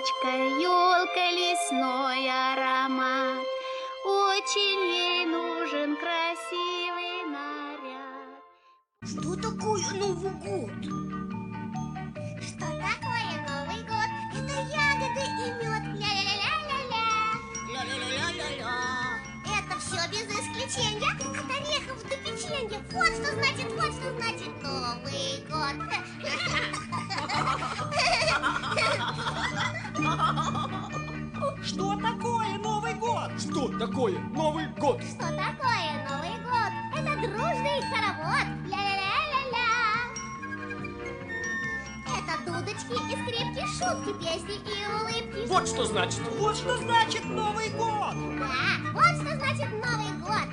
птичка, елка, лесной аромат. Очень ей нужен красивый наряд. Что такое Новый год? Что такое Новый год? Это ягоды и мед. Ля-ля-ля-ля-ля-ля. Ля-ля-ля-ля-ля-ля. Это все без исключения. От орехов до печенья. Вот что значит Новый год. Что такое Новый год? Что такое Новый год? Что такое Новый год? Это дружный хоровод. Ля-ля-ля-ля-ля. Это дудочки и скрипки, шутки, песни и улыбки. Вот что значит. Вот что значит Новый год! Да, вот что значит Новый год.